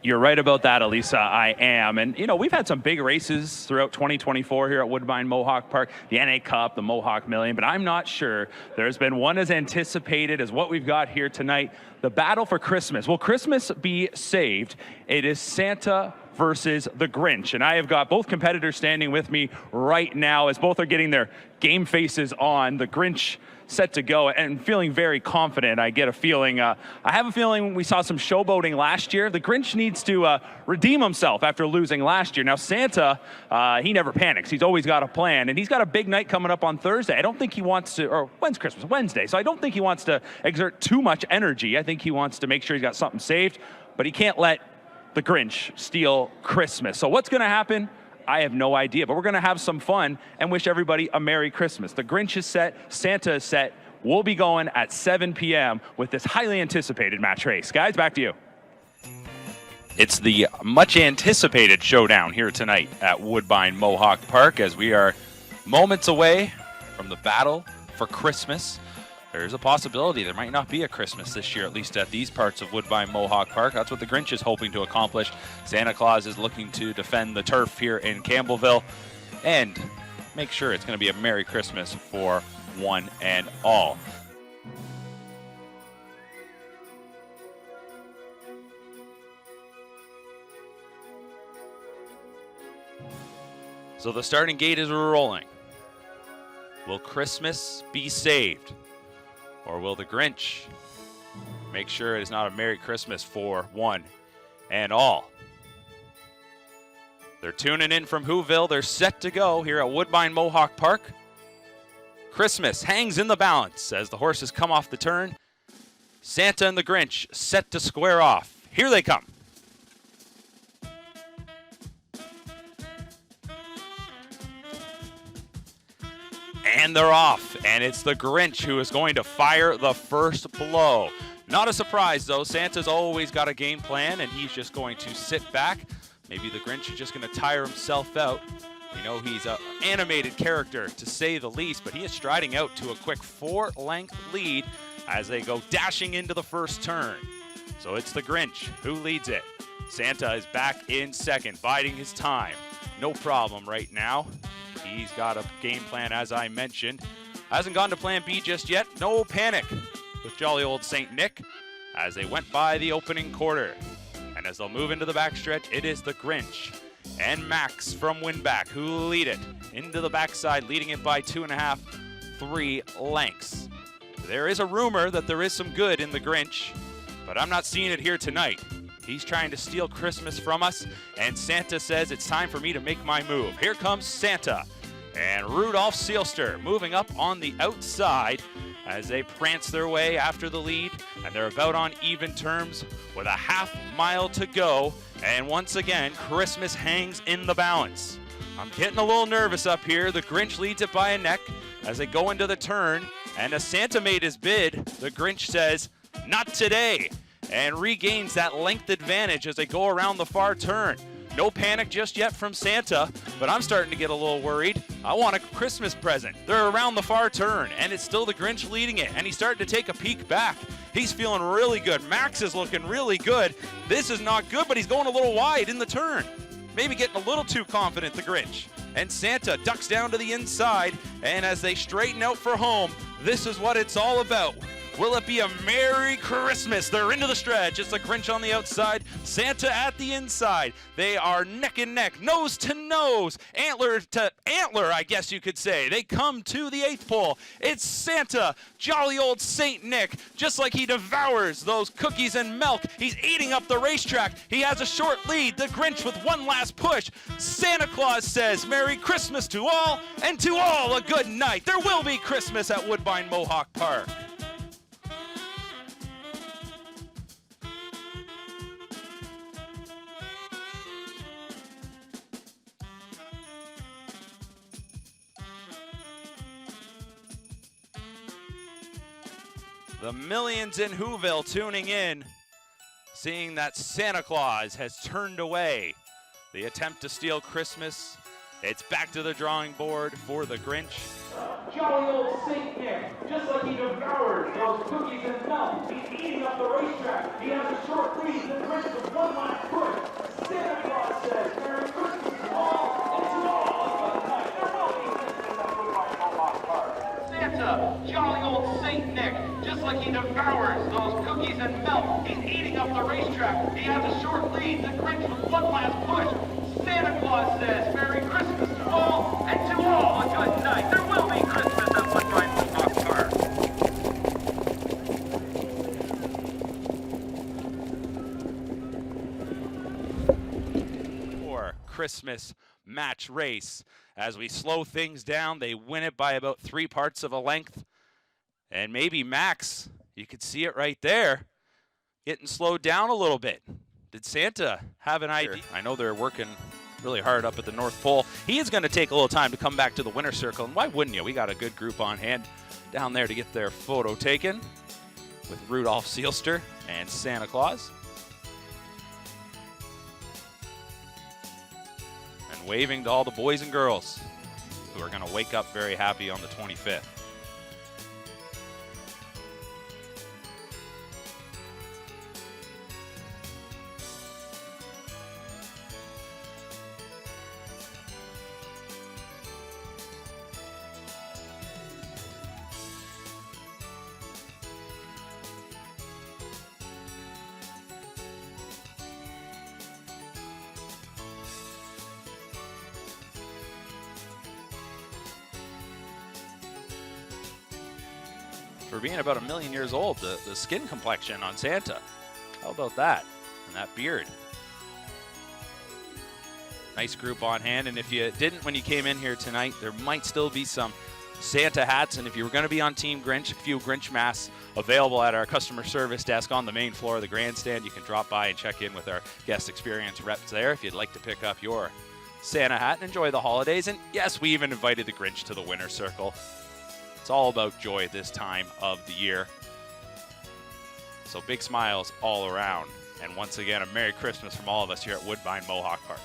You're right about that, Elisa. I am. And, we've had some big races throughout 2024 here at Woodbine Mohawk Park, the NA Cup, the Mohawk Million, but I'm not sure there's been one as anticipated as what we've got here tonight, the battle for Christmas. Will Christmas be saved? It is Santa versus the Grinch. And I have got both competitors standing with me right now as both are getting their game faces on. The Grinch set to go and feeling very confident. I get a feeling, I have a feeling we saw some showboating last year. The Grinch needs to redeem himself after losing last year. Now Santa, he never panics. He's always got a plan, and he's got a big night coming up on Thursday. I don't think he wants to, or when's Christmas? Wednesday. So I don't think he wants to exert too much energy. I think he wants to make sure he's got something saved, but he can't let the Grinch steal Christmas. So what's gonna happen? I have no idea, but we're gonna have some fun and wish everybody a Merry Christmas. The Grinch is set, Santa is set. We'll be going at 7 p.m. with this highly anticipated match race. Guys, back to you. It's the much anticipated showdown here tonight at Woodbine Mohawk Park as we are moments away from the battle for Christmas. There's a possibility there might not be a Christmas this year, at least at these parts of Woodbine Mohawk Park. That's what the Grinch is hoping to accomplish. Santa Claus is looking to defend the turf here in Campbellville and make sure it's going to be a Merry Christmas for one and all. So the starting gate is rolling. Will Christmas be saved? Or will the Grinch make sure it is not a Merry Christmas for one and all? They're tuning in from Whoville. They're set to go here at Woodbine Mohawk Park. Christmas hangs in the balance as the horses come off the turn. Santa and the Grinch set to square off. Here they come. And they're off, and it's the Grinch who is going to fire the first blow. Not a surprise, though. Santa's always got a game plan, and he's just going to sit back. Maybe the Grinch is just going to tire himself out. You know, he's an animated character, to say the least, but he is striding out to a quick 4-length lead as they go dashing into the first turn. So it's the Grinch who leads it. Santa is back in second, biding his time. No problem right now. He's got a game plan, as I mentioned. Hasn't gone to plan B just yet. No panic with jolly old St. Nick as they went by the opening quarter. And as they'll move into the backstretch, it is the Grinch and Max from Winback who lead it into the backside, leading it by 2.5, 3 lengths. There is a rumor that there is some good in the Grinch, but I'm not seeing it here tonight. He's trying to steal Christmas from us, and Santa says it's time for me to make my move. Here comes Santa and Rudolph Seelster moving up on the outside as they prance their way after the lead, and they're about on even terms with a half mile to go. And once again, Christmas hangs in the balance. I'm getting a little nervous up here. The Grinch leads it by a neck as they go into the turn, and as Santa made his bid, the Grinch says, "Not today," and regains that length advantage as they go around the far turn. No panic just yet from Santa, but I'm starting to get a little worried. I want a Christmas present. They're around the far turn, and it's still the Grinch leading it, and he's starting to take a peek back. He's feeling really good. Max is looking really good. This is not good, but he's going a little wide in the turn. Maybe getting a little too confident, the Grinch. And Santa ducks down to the inside, and as they straighten out for home, this is what it's all about. Will it be a Merry Christmas? They're into the stretch. It's the Grinch on the outside, Santa at the inside. They are neck and neck, nose to nose, antler to antler, I guess you could say. They come to the 8th pole. It's Santa, jolly old St. Nick, just like he devours those cookies and milk. He's eating up the racetrack. He has a short lead. The Grinch with one last push. Santa Claus says, "Merry Christmas to all, and to all a good night." There will be Christmas at Woodbine Mohawk Park. The millions in Whoville tuning in, seeing that Santa Claus has turned away the attempt to steal Christmas. It's back to the drawing board for the Grinch. Jolly old St. Nick, just like he devoured those cookies and milk. He's eating up the racetrack. He has a short lead. The Grinch with one last push. he devours those cookies and milk. He's eating up the racetrack. He has a short lead. The Grinch with one last push. Santa Claus says, Merry Christmas to all, and to all a good night. There will be Christmas at Woodbine Mohawk Park. For Christmas match race. As we slow things down, they win it by about 3 parts of a length. And maybe Max, you could see it right there, getting slowed down a little bit. Did Santa have an idea? I know they're working really hard up at the North Pole. He is going to take a little time to come back to the winner's circle, and why wouldn't you? We got a good group on hand down there to get their photo taken with Rudolph Seelster and Santa Claus. And waving to all the boys and girls who are going to wake up very happy on the 25th. For being about 1,000,000 years old, the skin complexion on Santa. How about that? And that beard. Nice group on hand, and if you didn't when you came in here tonight, there might still be some Santa hats, and if you were going to be on Team Grinch, a few Grinch masks available at our customer service desk on the main floor of the grandstand. You can drop by and check in with our guest experience reps there if you'd like to pick up your Santa hat and enjoy the holidays. And yes, we even invited the Grinch to the winner's circle. It's all about joy this time of the year. So big smiles all around. And once again, a Merry Christmas from all of us here at Woodbine Mohawk Park.